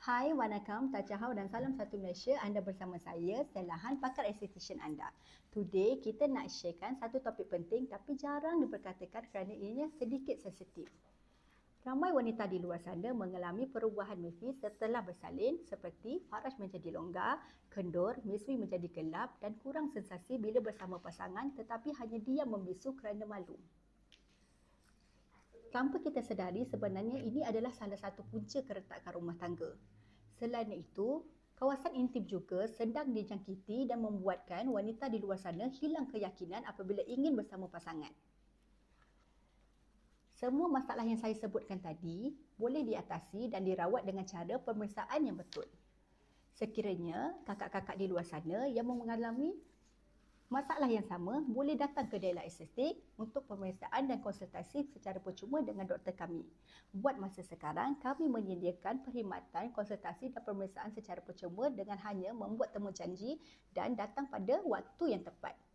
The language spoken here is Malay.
Hai, Wanakam, Tajahau dan salam satu Malaysia. Anda bersama saya, Selahan, pakar esthetician anda. Today, kita nak sharekan satu topik penting tapi jarang diperkatakan kerana ianya sedikit sensitif. Ramai wanita di luar sana mengalami perubahan mimpi setelah bersalin seperti faraj menjadi longgar, kendur, miswi menjadi gelap dan kurang sensasi bila bersama pasangan tetapi hanya diam membisu kerana malu. Tanpa kita sedari, sebenarnya ini adalah salah satu punca keretakan rumah tangga. Selain itu, kawasan intim juga sedang dijangkiti dan membuatkan wanita di luar sana hilang keyakinan apabila ingin bersama pasangan. Semua masalah yang saya sebutkan tadi boleh diatasi dan dirawat dengan cara pemeriksaan yang betul. Sekiranya kakak-kakak di luar sana yang mengalami masalah yang sama boleh datang ke Dela Estetik untuk pemeriksaan dan konsultasi secara percuma dengan doktor kami. Buat masa sekarang, kami menyediakan perkhidmatan konsultasi dan pemeriksaan secara percuma dengan hanya membuat temu janji dan datang pada waktu yang tepat.